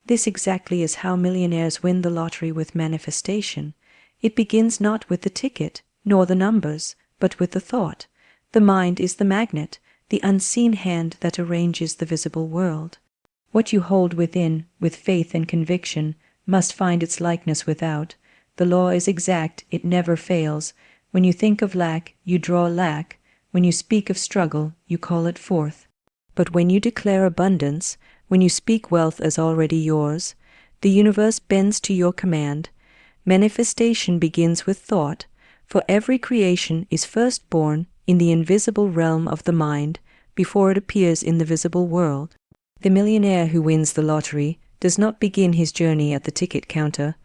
This exactly is how millionaires win the lottery with manifestation. It begins not with the ticket, nor the numbers, but with the thought. The mind is the magnet, the unseen hand that arranges the visible world. What you hold within, with faith and conviction, must find its likeness without. The law is exact, it never fails. When you think of lack, you draw lack. When you speak of struggle, you call it forth. But when you declare abundance, when you speak wealth as already yours, the universe bends to your command. Manifestation begins with thought, for every creation is first born in the invisible realm of the mind before it appears in the visible world. The millionaire who wins the lottery does not begin his journey at the ticket counter,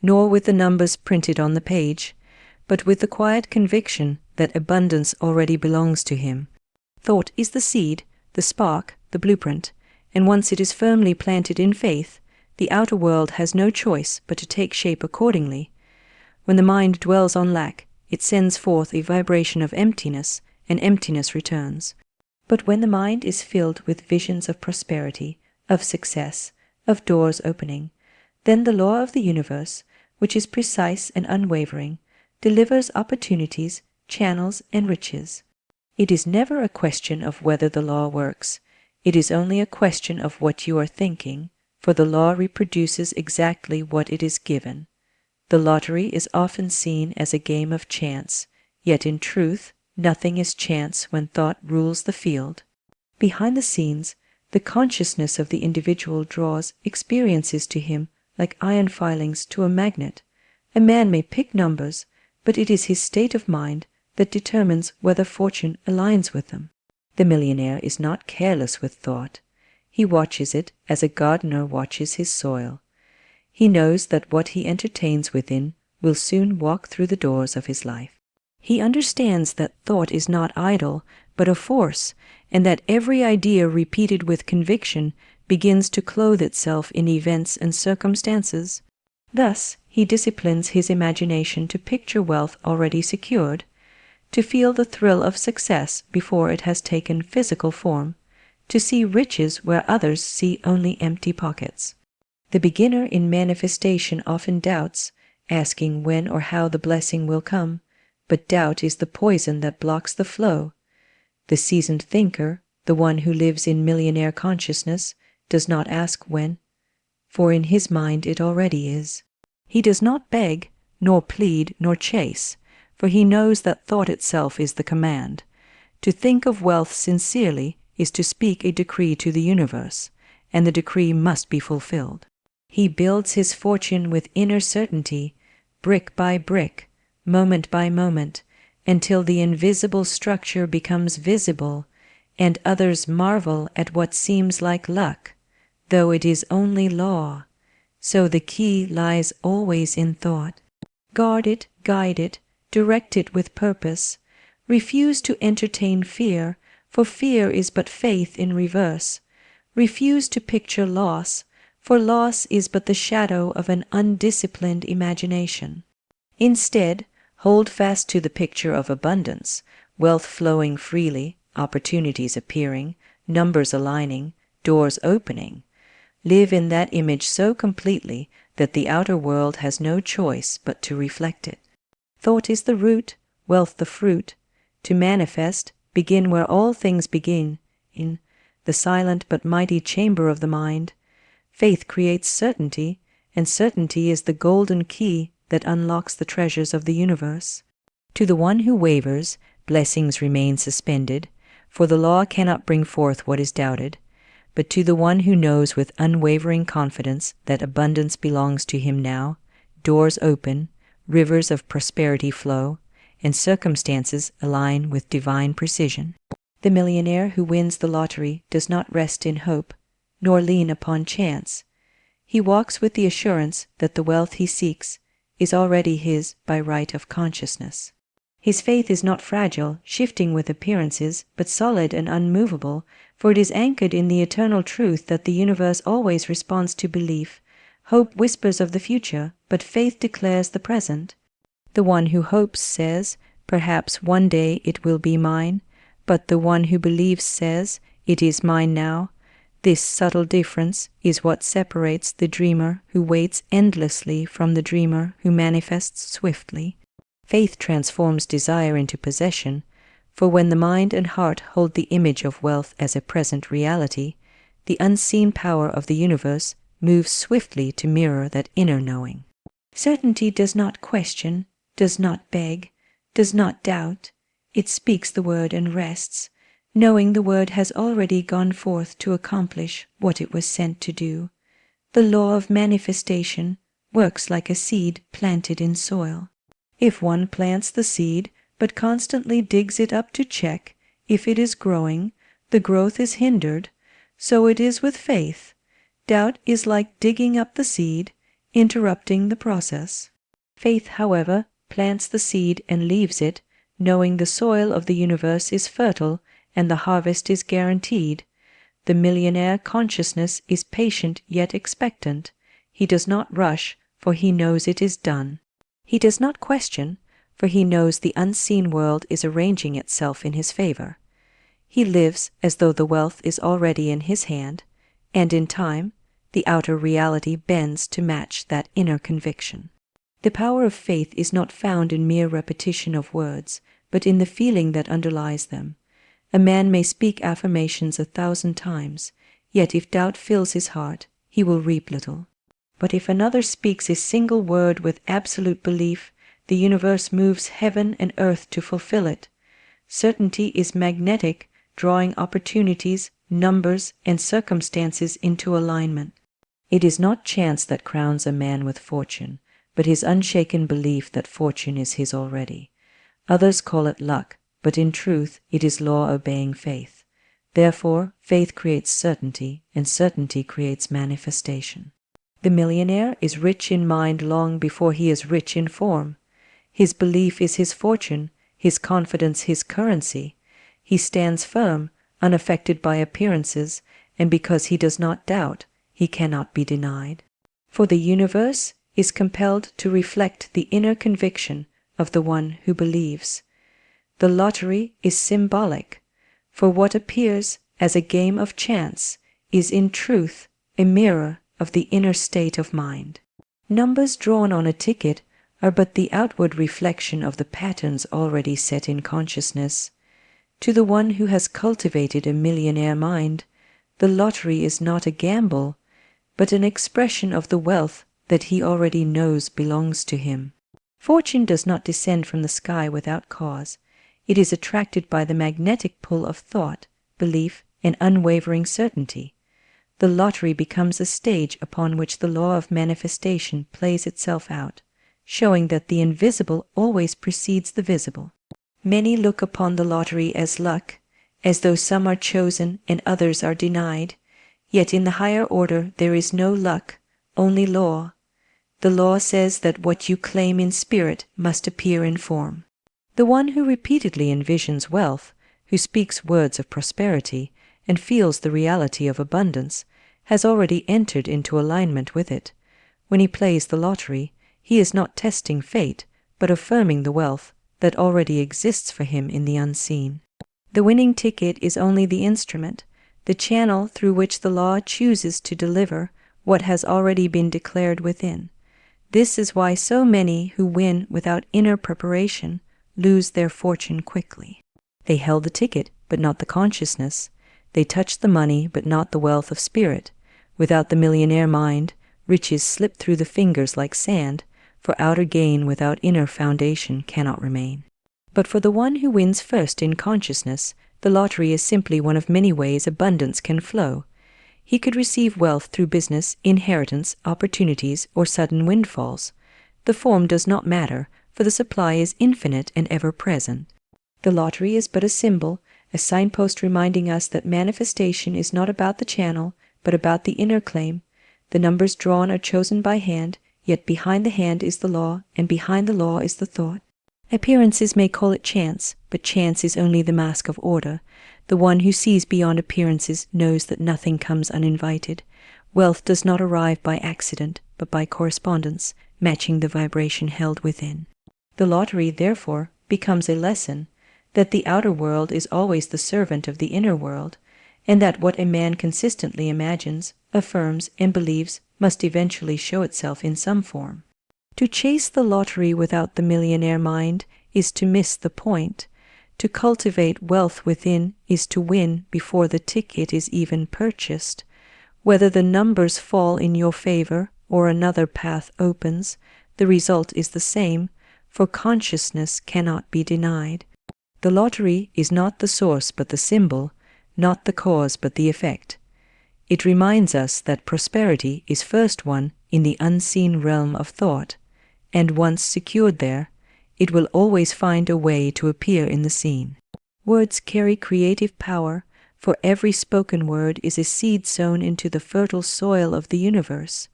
nor with the numbers printed on the page, but with the quiet conviction that abundance already belongs to him. Thought is the seed, the spark, the blueprint, and once it is firmly planted in faith, the outer world has no choice but to take shape accordingly. When the mind dwells on lack, it sends forth a vibration of emptiness, and emptiness returns. But when the mind is filled with visions of prosperity, of success, of doors opening, then the law of the universe, which is precise and unwavering, delivers opportunities, channels, and riches. It is never a question of whether the law works. It is only a question of what you are thinking, for the law reproduces exactly what it is given. The lottery is often seen as a game of chance, yet in truth, nothing is chance when thought rules the field. Behind the scenes, the consciousness of the individual draws experiences to him like iron filings to a magnet. A man may pick numbers, but it is his state of mind that determines whether fortune aligns with them. The millionaire is not careless with thought. He watches it as a gardener watches his soil. He knows that what he entertains within will soon walk through the doors of his life. He understands that thought is not idle, but a force, and that every idea repeated with conviction begins to clothe itself in events and circumstances. Thus, he disciplines his imagination to picture wealth already secured, to feel the thrill of success before it has taken physical form, to see riches where others see only empty pockets. The beginner in manifestation often doubts, asking when or how the blessing will come, but doubt is the poison that blocks the flow. The seasoned thinker, the one who lives in millionaire consciousness, does not ask when, for in his mind it already is. He does not beg, nor plead, nor chase, for he knows that thought itself is the command. To think of wealth sincerely is to speak a decree to the universe, and the decree must be fulfilled. He builds his fortune with inner certainty, brick by brick, moment by moment, until the invisible structure becomes visible, and others marvel at what seems like luck, though it is only law. So the key lies always in thought. Guard it, guide it, direct it with purpose. Refuse to entertain fear, for fear is but faith in reverse. Refuse to picture loss, for loss is but the shadow of an undisciplined imagination. Instead, hold fast to the picture of abundance, wealth flowing freely, opportunities appearing, numbers aligning, doors opening. Live in that image so completely that the outer world has no choice but to reflect it. Thought is the root, wealth the fruit. To manifest, begin where all things begin, in the silent but mighty chamber of the mind. Faith creates certainty, and certainty is the golden key that unlocks the treasures of the universe. To the one who wavers, blessings remain suspended, for the law cannot bring forth what is doubted. But to the one who knows with unwavering confidence that abundance belongs to him now, doors open, rivers of prosperity flow, and circumstances align with divine precision. The millionaire who wins the lottery does not rest in hope, nor lean upon chance. He walks with the assurance that the wealth he seeks is already his by right of consciousness. His faith is not fragile, shifting with appearances, but solid and unmovable, for it is anchored in the eternal truth that the universe always responds to belief. Hope whispers of the future, but faith declares the present. The one who hopes says, "Perhaps one day it will be mine," but the one who believes says, "It is mine now." This subtle difference is what separates the dreamer who waits endlessly from the dreamer who manifests swiftly. Faith transforms desire into possession, for when the mind and heart hold the image of wealth as a present reality, the unseen power of the universe moves swiftly to mirror that inner knowing. Certainty does not question, does not beg, does not doubt. It speaks the word and rests, knowing the word has already gone forth to accomplish what it was sent to do. The law of manifestation works like a seed planted in soil. If one plants the seed, but constantly digs it up to check if it is growing, the growth is hindered. So it is with faith. Doubt is like digging up the seed, interrupting the process. Faith, however, plants the seed and leaves it, knowing the soil of the universe is fertile and the harvest is guaranteed. The millionaire consciousness is patient yet expectant. He does not rush, for he knows it is done. He does not question, for he knows the unseen world is arranging itself in his favor. He lives as though the wealth is already in his hand, and in time, the outer reality bends to match that inner conviction. The power of faith is not found in mere repetition of words, but in the feeling that underlies them. A man may speak affirmations 1,000 times, yet if doubt fills his heart, he will reap little. But if another speaks a single word with absolute belief, the universe moves heaven and earth to fulfill it. Certainty is magnetic, drawing opportunities, numbers, and circumstances into alignment. It is not chance that crowns a man with fortune, but his unshaken belief that fortune is his already. Others call it luck, but in truth it is law-obeying faith. Therefore, faith creates certainty, and certainty creates manifestation. The millionaire is rich in mind long before he is rich in form. His belief is his fortune, his confidence his currency. He stands firm, unaffected by appearances, and because he does not doubt, he cannot be denied. For the universe is compelled to reflect the inner conviction of the one who believes. The lottery is symbolic, for what appears as a game of chance is in truth a mirror of the inner state of mind. Numbers drawn on a ticket are but the outward reflection of the patterns already set in consciousness. To the one who has cultivated a millionaire mind, the lottery is not a gamble, but an expression of the wealth that he already knows belongs to him. Fortune does not descend from the sky without cause. It is attracted by the magnetic pull of thought, belief, and unwavering certainty. The lottery becomes a stage upon which the law of manifestation plays itself out, showing that the invisible always precedes the visible. Many look upon the lottery as luck, as though some are chosen and others are denied. Yet in the higher order there is no luck, only law. The law says that what you claim in spirit must appear in form. The one who repeatedly envisions wealth, who speaks words of prosperity, and feels the reality of abundance, has already entered into alignment with it. When he plays the lottery, he is not testing fate, but affirming the wealth that already exists for him in the unseen. The winning ticket is only the instrument, the channel through which the law chooses to deliver what has already been declared within. This is why so many who win without inner preparation lose their fortune quickly. They held the ticket, but not the consciousness. They touched the money, but not the wealth of spirit. Without the millionaire mind, riches slip through the fingers like sand, for outer gain without inner foundation cannot remain. But for the one who wins first in consciousness, the lottery is simply one of many ways abundance can flow. He could receive wealth through business, inheritance, opportunities, or sudden windfalls. The form does not matter, for the supply is infinite and ever-present. The lottery is but a symbol, a signpost reminding us that manifestation is not about the channel, but about the inner claim. The numbers drawn are chosen by hand, yet behind the hand is the law, and behind the law is the thought. Appearances may call it chance, but chance is only the mask of order. The one who sees beyond appearances knows that nothing comes uninvited. Wealth does not arrive by accident, but by correspondence, matching the vibration held within. The lottery, therefore, becomes a lesson that the outer world is always the servant of the inner world, and that what a man consistently imagines, affirms, and believes must eventually show itself in some form. To chase the lottery without the millionaire mind is to miss the point. To cultivate wealth within is to win before the ticket is even purchased. Whether the numbers fall in your favor or another path opens, the result is the same, for consciousness cannot be denied. The lottery is not the source but the symbol, not the cause but the effect. It reminds us that prosperity is first won in the unseen realm of thought, and once secured there, it will always find a way to appear in the seen. Words carry creative power, for every spoken word is a seed sown into the fertile soil of the universe.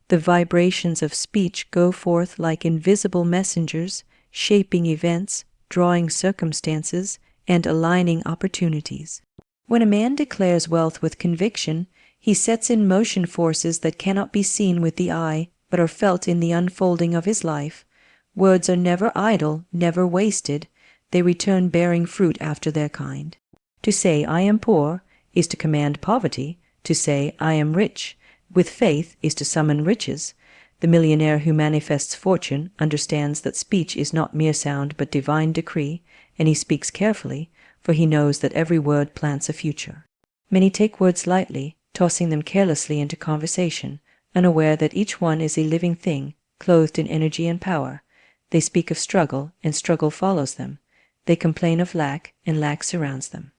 The vibrations of speech go forth like invisible messengers, shaping events, drawing circumstances, and aligning opportunities. When a man declares wealth with conviction, he sets in motion forces that cannot be seen with the eye, but are felt in the unfolding of his life. Words are never idle, never wasted. They return bearing fruit after their kind. To say, "I am poor," is to command poverty. To say, "I am rich," with faith, is to summon riches. The millionaire who manifests fortune understands that speech is not mere sound but divine decree, and he speaks carefully, for he knows that every word plants a future. Many take words lightly, tossing them carelessly into conversation, unaware that each one is a living thing, clothed in energy and power. They speak of struggle, and struggle follows them. They complain of lack, and lack surrounds them.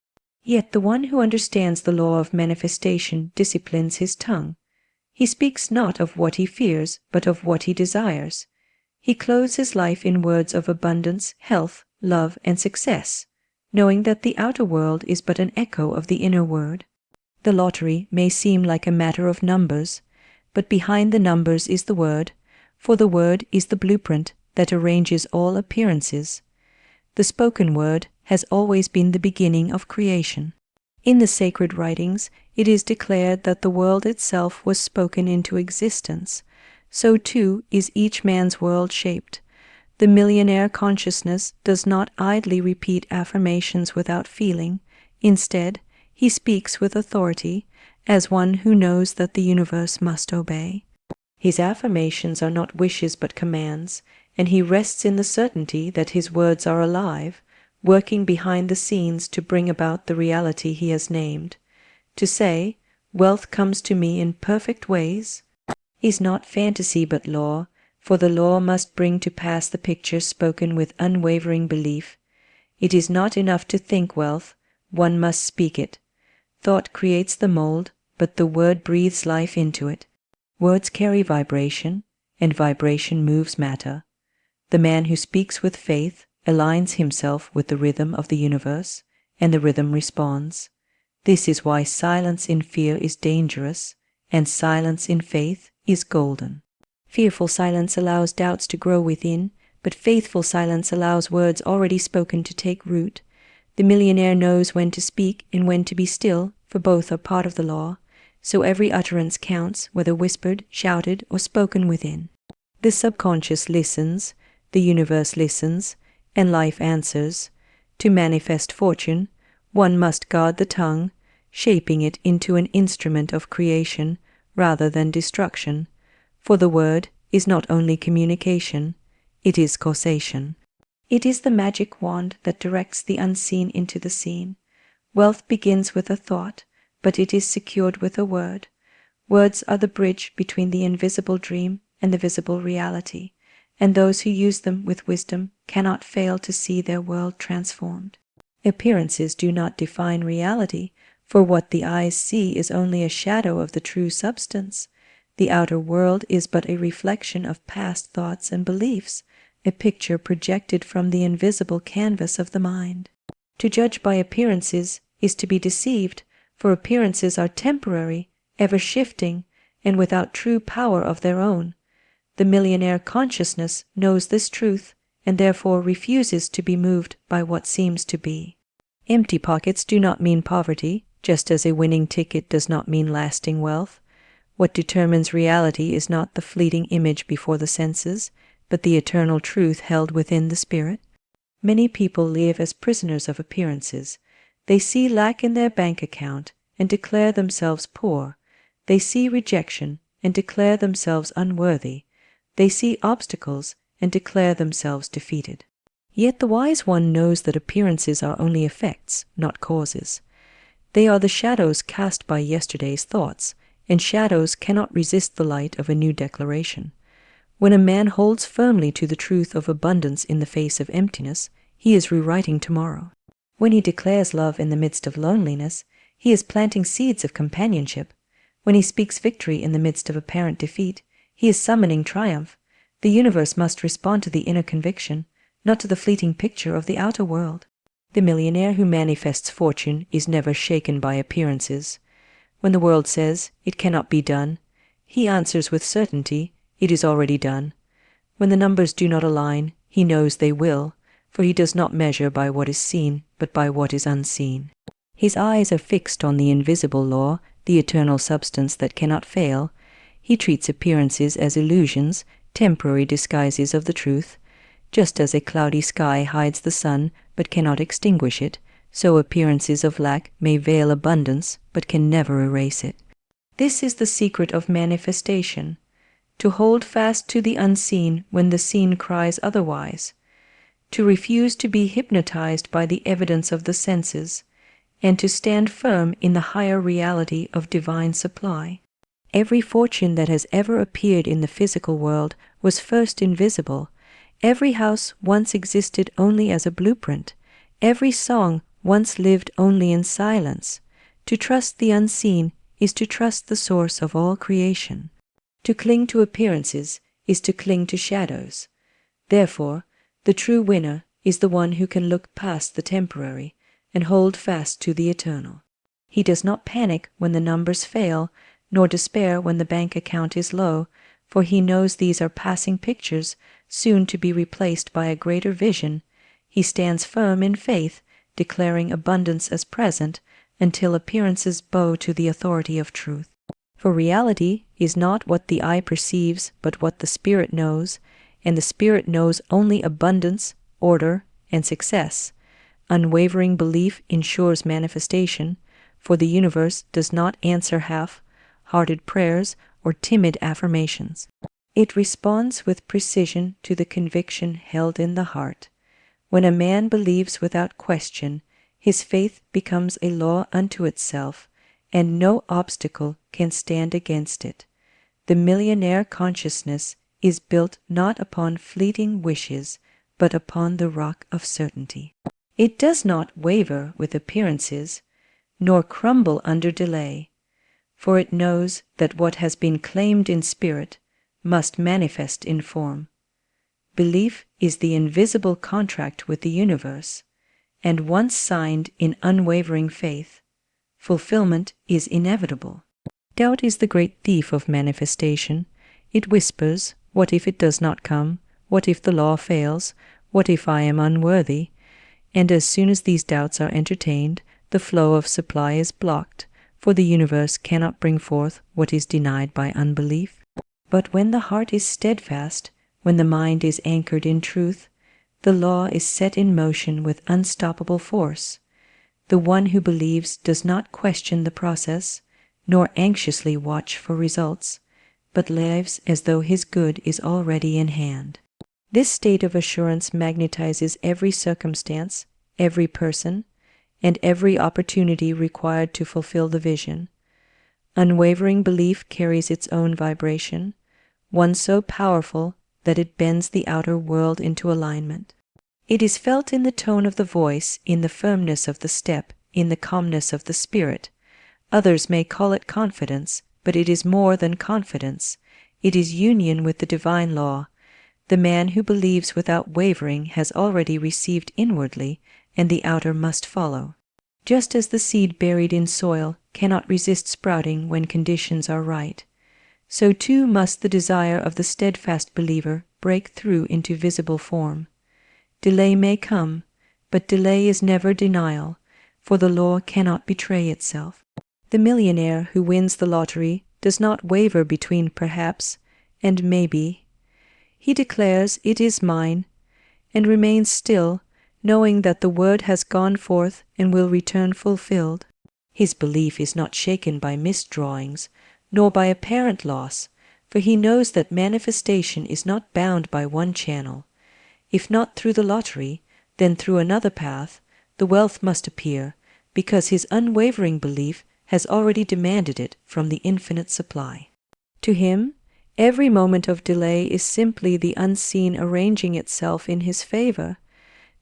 Yet the one who understands the law of manifestation disciplines his tongue. He speaks not of what he fears, but of what he desires. He clothes his life in words of abundance, health, love, and success, knowing that the outer world is but an echo of the inner word. The lottery may seem like a matter of numbers, but behind the numbers is the word, for the word is the blueprint that arranges all appearances. The spoken word has always been the beginning of creation. In the sacred writings, it is declared that the world itself was spoken into existence. So too is each man's world shaped. The millionaire consciousness does not idly repeat affirmations without feeling. Instead, he speaks with authority, as one who knows that the universe must obey. His affirmations are not wishes but commands, and he rests in the certainty that his words are alive, working behind the scenes to bring about the reality he has named. To say, "Wealth comes to me in perfect ways," is not fantasy but law, for the law must bring to pass the picture spoken with unwavering belief. It is not enough to think wealth, one must speak it. Thought creates the mold, but the word breathes life into it. Words carry vibration, and vibration moves matter. The man who speaks with faith aligns himself with the rhythm of the universe, and the rhythm responds. This is why silence in fear is dangerous, and silence in faith is golden. Fearful silence allows doubts to grow within, but faithful silence allows words already spoken to take root. The millionaire knows when to speak and when to be still, for both are part of the law, so every utterance counts, whether whispered, shouted, or spoken within. The subconscious listens, the universe listens, and life answers. To manifest fortune, one must guard the tongue, shaping it into an instrument of creation rather than destruction, for the word is not only communication, it is causation. It is the magic wand that directs the unseen into the seen. Wealth begins with a thought, but it is secured with a word. Words are the bridge between the invisible dream and the visible reality, and those who use them with wisdom cannot fail to see their world transformed. Appearances do not define reality, for what the eyes see is only a shadow of the true substance. The outer world is but a reflection of past thoughts and beliefs, a picture projected from the invisible canvas of the mind. To judge by appearances is to be deceived, for appearances are temporary, ever shifting, and without true power of their own. The millionaire consciousness knows this truth, and therefore refuses to be moved by what seems to be. Empty pockets do not mean poverty, just as a winning ticket does not mean lasting wealth. What determines reality is not the fleeting image before the senses, but the eternal truth held within the spirit. Many people live as prisoners of appearances. They see lack in their bank account, and declare themselves poor. They see rejection and declare themselves unworthy. They see obstacles and declare themselves defeated. Yet the wise one knows that appearances are only effects, not causes. They are the shadows cast by yesterday's thoughts, and shadows cannot resist the light of a new declaration. When a man holds firmly to the truth of abundance in the face of emptiness, he is rewriting tomorrow. When he declares love in the midst of loneliness, he is planting seeds of companionship. When he speaks victory in the midst of apparent defeat, he is summoning triumph. The universe must respond to the inner conviction, not to the fleeting picture of the outer world. The millionaire who manifests fortune is never shaken by appearances. When the world says, "It cannot be done," he answers with certainty, "It is already done." When the numbers do not align, he knows they will, for he does not measure by what is seen, but by what is unseen. His eyes are fixed on the invisible law, the eternal substance that cannot fail. He treats appearances as illusions, temporary disguises of the truth. Just as a cloudy sky hides the sun, but cannot extinguish it, so appearances of lack may veil abundance, but can never erase it. This is the secret of manifestation, to hold fast to the unseen when the seen cries otherwise, to refuse to be hypnotized by the evidence of the senses, and to stand firm in the higher reality of divine supply. Every fortune that has ever appeared in the physical world was first invisible. Every house once existed only as a blueprint. Every song once lived only in silence. To trust the unseen is to trust the source of all creation. To cling to appearances is to cling to shadows. Therefore, the true winner is the one who can look past the temporary and hold fast to the eternal. He does not panic when the numbers fail, nor despair when the bank account is low, for he knows these are passing pictures, soon to be replaced by a greater vision. He stands firm in faith, declaring abundance as present, until appearances bow to the authority of truth. For reality is not what the eye perceives, but what the spirit knows, and the spirit knows only abundance, order, and success. Unwavering belief ensures manifestation, for the universe does not answer half-hearted prayers or timid affirmations. It responds with precision to the conviction held in the heart. When a man believes without question, his faith becomes a law unto itself, and no obstacle can stand against it. The millionaire consciousness is built not upon fleeting wishes, but upon the rock of certainty. It does not waver with appearances, nor crumble under delay, for it knows that what has been claimed in spirit must manifest in form. Belief is the invisible contract with the universe, and once signed in unwavering faith, fulfillment is inevitable. Doubt is the great thief of manifestation. It whispers, "What if it does not come? What if the law fails? What if I am unworthy?" And as soon as these doubts are entertained, the flow of supply is blocked, for the universe cannot bring forth what is denied by unbelief. But when the heart is steadfast, when the mind is anchored in truth, the law is set in motion with unstoppable force. The one who believes does not question the process, nor anxiously watch for results, but lives as though his good is already in hand. This state of assurance magnetizes every circumstance, every person, and every opportunity required to fulfill the vision. Unwavering belief carries its own vibration, one so powerful that it bends the outer world into alignment. It is felt in the tone of the voice, in the firmness of the step, in the calmness of the spirit. Others may call it confidence, but it is more than confidence. It is union with the divine law. The man who believes without wavering has already received inwardly, and the outer must follow. Just as the seed buried in soil cannot resist sprouting when conditions are right, so too must the desire of the steadfast believer break through into visible form. Delay may come, but delay is never denial, for the law cannot betray itself. The millionaire who wins the lottery does not waver between perhaps and maybe. He declares, "It is mine," and remains still, knowing that the word has gone forth and will return fulfilled. His belief is not shaken by misdrawings, nor by apparent loss, for he knows that manifestation is not bound by one channel. If not through the lottery, then through another path, the wealth must appear, because his unwavering belief has already demanded it from the infinite supply. To him, every moment of delay is simply the unseen arranging itself in his favor.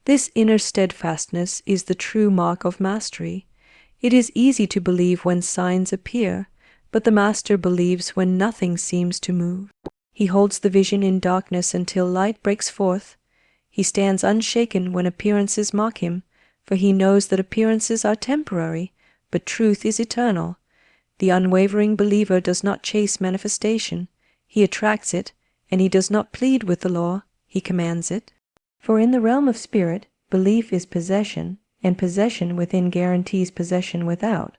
This inner steadfastness is the true mark of mastery. It is easy to believe when signs appear, but the master believes when nothing seems to move. He holds the vision in darkness until light breaks forth. He stands unshaken when appearances mock him, for he knows that appearances are temporary, but truth is eternal. The unwavering believer does not chase manifestation. He attracts it, and he does not plead with the law, he commands it. For in the realm of spirit, belief is possession, and possession within guarantees possession without.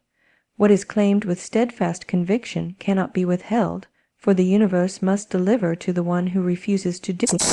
What is claimed with steadfast conviction cannot be withheld, for the universe must deliver to the one who refuses to do it.